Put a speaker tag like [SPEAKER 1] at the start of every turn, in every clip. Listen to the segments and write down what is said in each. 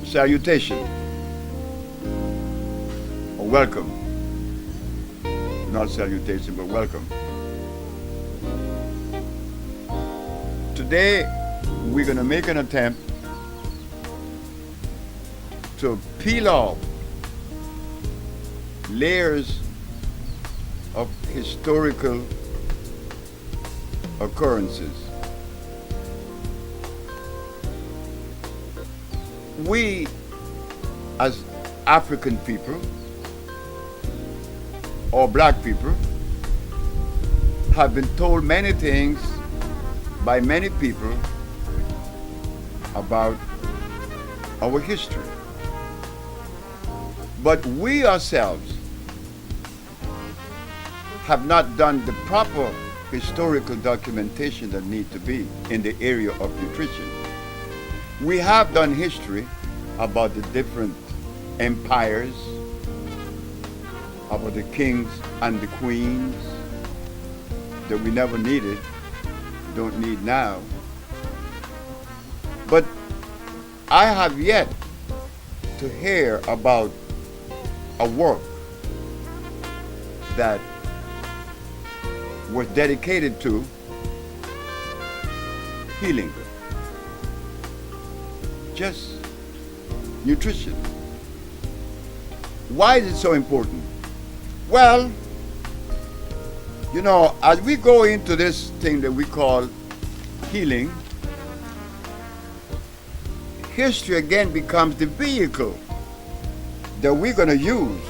[SPEAKER 1] Salutation or welcome. Not salutation, but welcome. Today, we're going to make an attempt to peel off layers of historical occurrences. We, as African people or black people, have been told many things by many people about our history. But we ourselves have not done the proper historical documentation that need to be in the area of nutrition. We have done history about the different empires, about the kings and the queens that we never needed, don't need now. But I have yet to hear about a work that was dedicated to healing, just nutrition. Why is it so important? Well, you know, as we go into this thing that we call healing, history again becomes the vehicle that we're going to use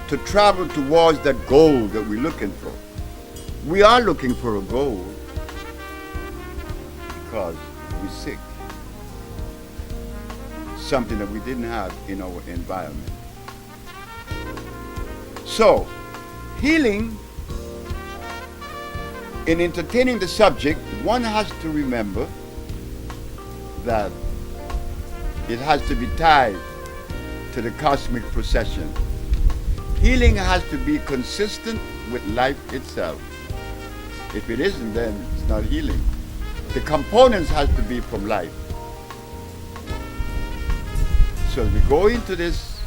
[SPEAKER 1] to travel towards that goal that we're looking for. We are looking for a goal because we're sick. Something that we didn't have in our environment. So, healing, in entertaining the subject, one has to remember that it has to be tied to the cosmic procession. Healing has to be consistent with life itself. If it isn't, then it's not healing. The components has to be from life. So as we go into this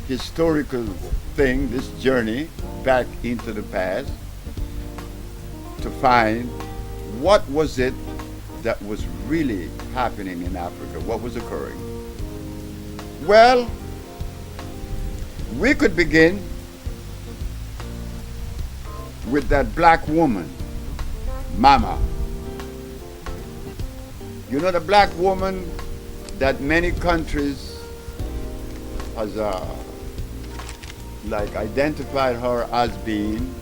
[SPEAKER 1] historical thing, this journey back into the past, to find what was it that was really happening in Africa, what was occurring. Well, we could begin with that black woman, Mama. You know, the black woman that many countries has like identified her as being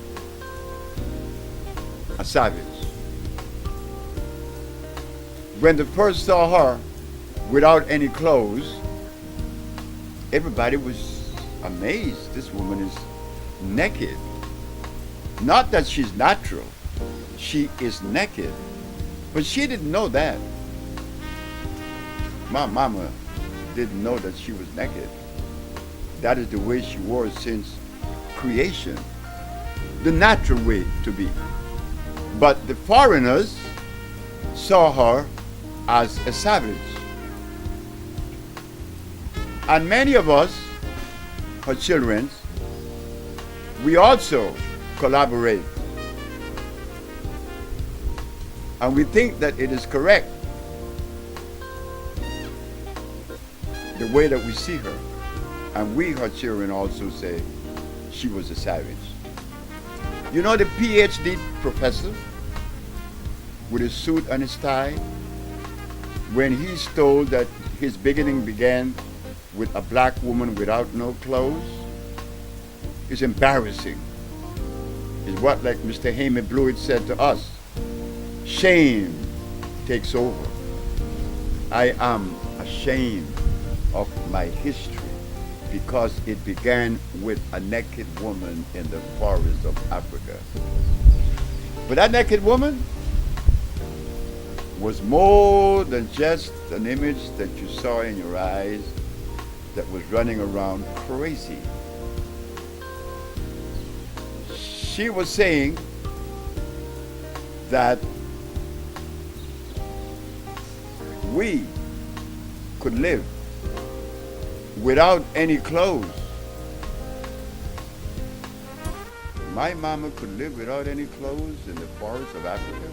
[SPEAKER 1] a savage. When they first saw her without any clothes, everybody was amazed. This woman is naked. Not that she's natural, she is naked. But she didn't know that. My mama didn't know that she was naked. That is the way she was since creation, the natural way to be. But the foreigners saw her as a savage. And many of us, her children, we also collaborate. And we think that it is correct, the way that we see her. And we, her children, also say she was a savage. You know the PhD professor with his suit and his tie, when he's told that his beginning began with a black woman without no clothes, it's embarrassing. It's what, like Mr. Heyman Blewett said to us, shame takes over. I am ashamed of my history because it began with a naked woman in the forest of Africa. But that naked woman was more than just an image that you saw in your eyes that was running around crazy. She was saying that we could live without any clothes. My mama could live without any clothes in the forests of Africa,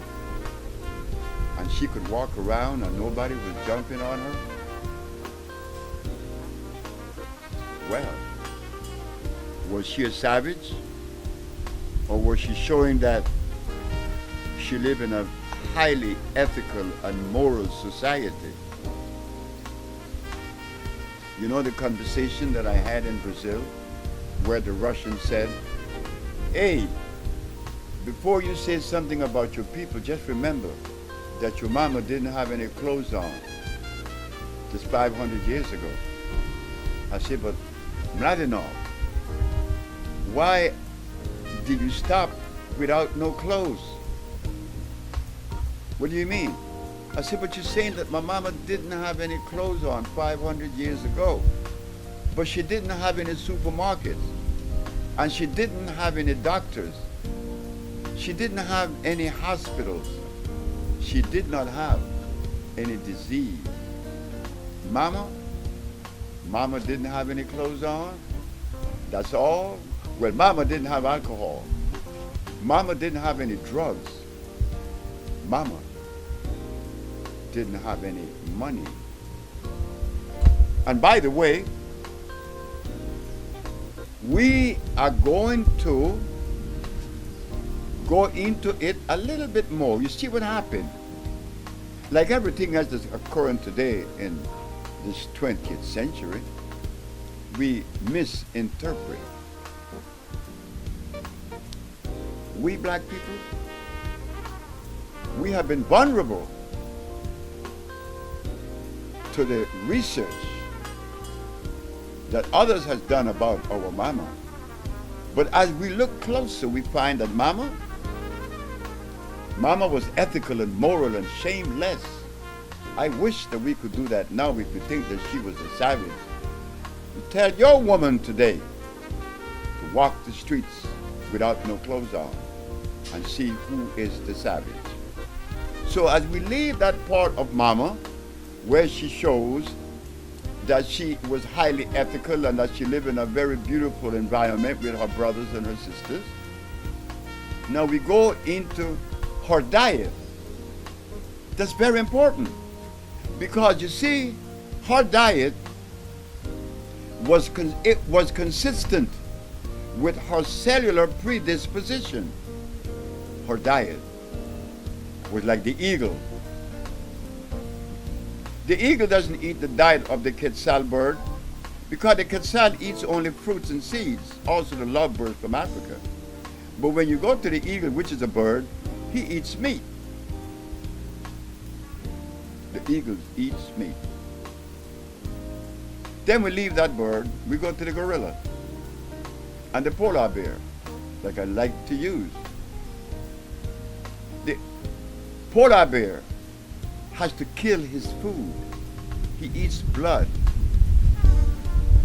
[SPEAKER 1] and she could walk around and nobody was jumping on her. Well, was she a savage? Or was she showing that she lived in a highly ethical and moral society? You know the conversation that I had in Brazil where the Russian said, hey, before you say something about your people, just remember that your mama didn't have any clothes on just 500 years ago. I said, but Mladenov, why did you stop without no clothes? What do you mean? I said, but you're saying that my mama didn't have any clothes on 500 years ago, but she didn't have any supermarkets, and she didn't have any doctors. She didn't have any hospitals. She did not have any disease. Mama didn't have any clothes on. That's all. Well, mama didn't have alcohol. Mama didn't have any drugs. Mama didn't have any money. And by the way, we are going to go into it a little bit more. You see what happened? Like everything else that's occurring today in this 20th century, we misinterpret. We black people, we have been vulnerable to the research that others has done about our mama. But as we look closer, we find that mama was ethical and moral and shameless. I wish that we could do that now if we think that she was a savage. You tell your woman today to walk the streets without no clothes on and see who is the savage. So as we leave that part of mama where she shows that she was highly ethical and that she lived in a very beautiful environment with her brothers and her sisters, now we go into her diet. That's very important because you see, her diet was consistent with her cellular predisposition. Her diet was like the eagle. The eagle doesn't eat the diet of the quetzal bird because the quetzal eats only fruits and seeds, also the lovebird from Africa. But when you go to the eagle, which is a bird, he eats meat. The eagle eats meat. Then we leave that bird, we go to the gorilla and the polar bear, like I like to use. The polar bear has to kill his food. He eats blood.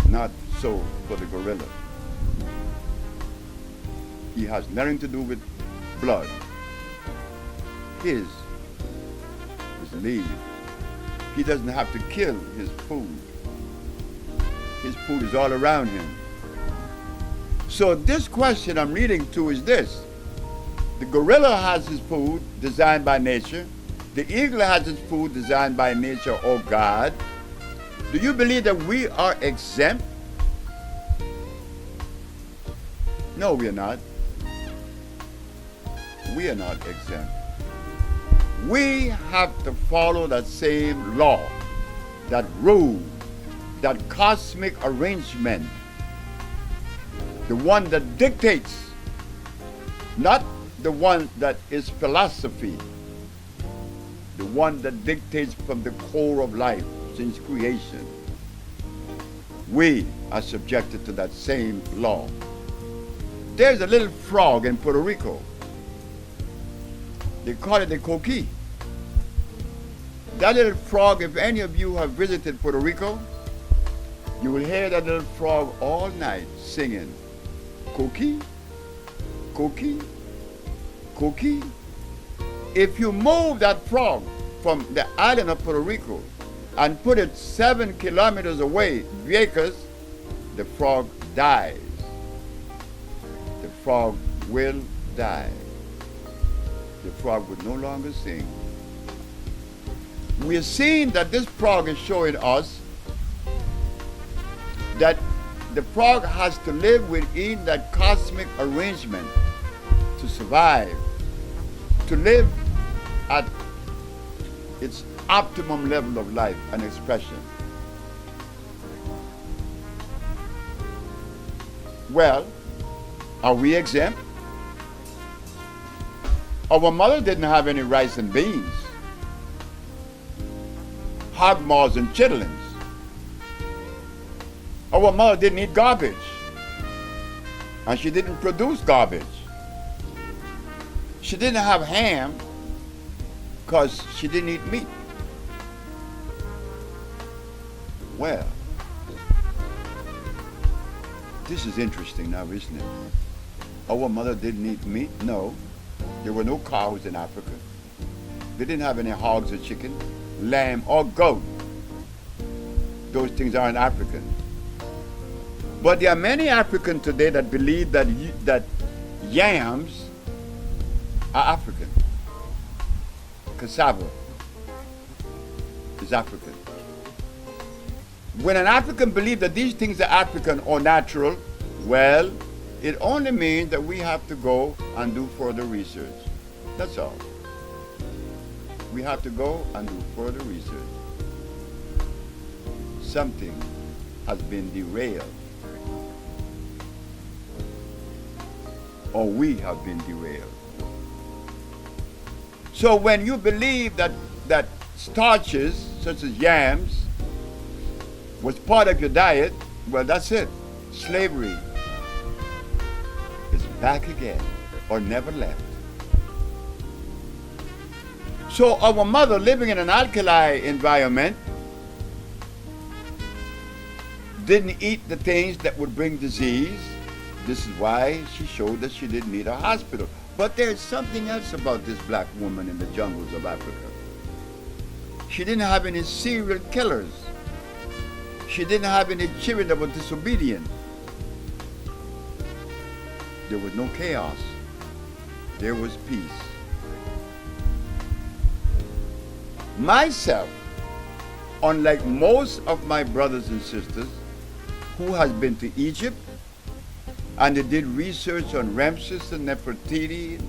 [SPEAKER 1] Not so for the gorilla. He has nothing to do with blood. His is leave. He doesn't have to kill his food. His food is all around him. So this question I'm reading to is this. The gorilla has his food designed by nature. The eagle has its food designed by nature or God. Do you believe that we are exempt? No, we are not. We are not exempt. We have to follow that same law, that rule, that cosmic arrangement, the one that dictates, not the one that is philosophy, the one that dictates from the core of life since creation. We are subjected to that same law. There's a little frog in Puerto Rico. They call it the coqui. That little frog, if any of you have visited Puerto Rico, you will hear that little frog all night singing, coqui, coqui, coqui. If you move that frog from the island of Puerto Rico and put it 7 kilometers away, Vieques, the frog dies. The frog will die. The frog would no longer sing. We are seeing that this frog is showing us that the frog has to live within that cosmic arrangement to survive, to live at its optimum level of life and expression. Well, are we exempt? Our mother didn't have any rice and beans, hog maws and chitlins. Our mother didn't eat garbage, and she didn't produce garbage. She didn't have ham because she didn't eat meat. Well, this is interesting now, isn't it? Our mother didn't eat meat? No. There were no cows in Africa. They didn't have any hogs or chicken, lamb or goat. Those things aren't African. But there are many Africans today that believe that yams are African. Cassava is African. When an African believes that these things are African or natural, well, it only means that we have to go and do further research. That's all. We have to go and do further research. Something has been derailed. Or we have been derailed. So when you believe that starches, such as yams, was part of your diet, well, that's it. Slavery is back again, or never left. So our mother, living in an alkali environment, didn't eat the things that would bring disease. This is why she showed that she didn't need a hospital. But there's something else about this black woman in the jungles of Africa. She didn't have any serial killers. She didn't have any children that were disobedient. There was no chaos. There was peace. Myself, unlike most of my brothers and sisters who has been to Egypt, and they did research on Ramses and Nefertiti,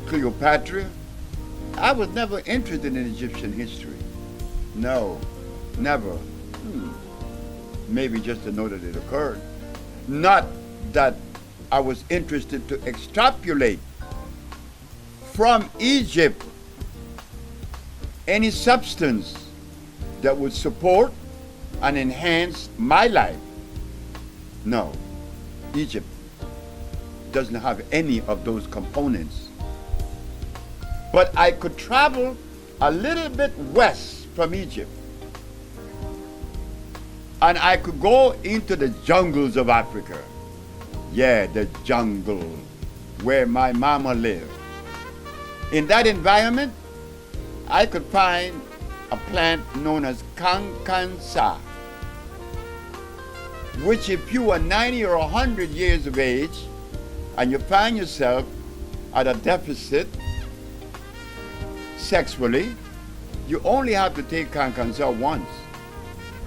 [SPEAKER 1] Cleopatra, I was never interested in Egyptian history. No, never. Maybe just to know that it occurred. Not that I was interested to extrapolate from Egypt any substance that would support and enhance my life. No, Egypt doesn't have any of those components. But I could travel a little bit west from Egypt, and I could go into the jungles of Africa. Yeah, the jungle where my mama lived. In that environment, I could find a plant known as kankansa, which if you are 90 or 100 years of age and you find yourself at a deficit sexually, you only have to take kankansa once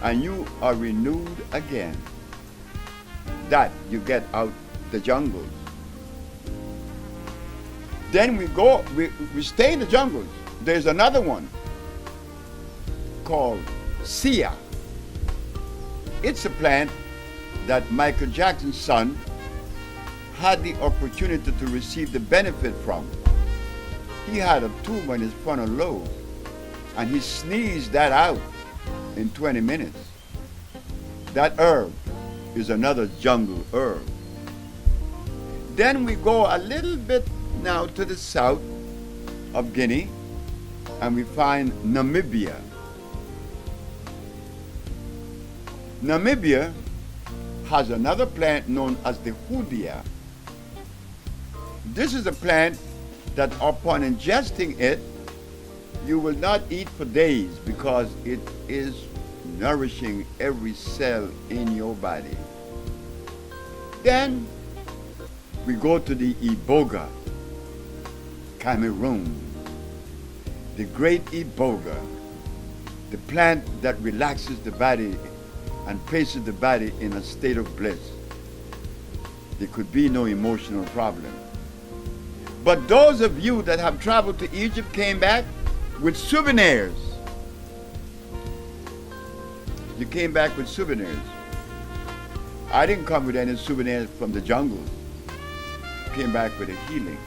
[SPEAKER 1] and you are renewed again. That you get out the jungles. Then we stay in the jungles. There's another one called Sia. It's a plant that Michael Jackson's son had the opportunity to receive the benefit from. He had a tumor in his frontal lobe, and he sneezed that out in 20 minutes. That herb is another jungle herb. Then we go a little bit now to the south of Guinea, and we find Namibia. Namibia has another plant known as the hoodia. This is a plant that upon ingesting it, You will not eat for days because it is nourishing every cell in your body. Then we go to the Iboga, Cameroon. The great Iboga, the plant that relaxes the body and places the body in a state of bliss. There could be no emotional problem. But those of you that have traveled to Egypt came back with souvenirs. You came back with souvenirs. I didn't come with any souvenirs from the jungle. Came back with a healing.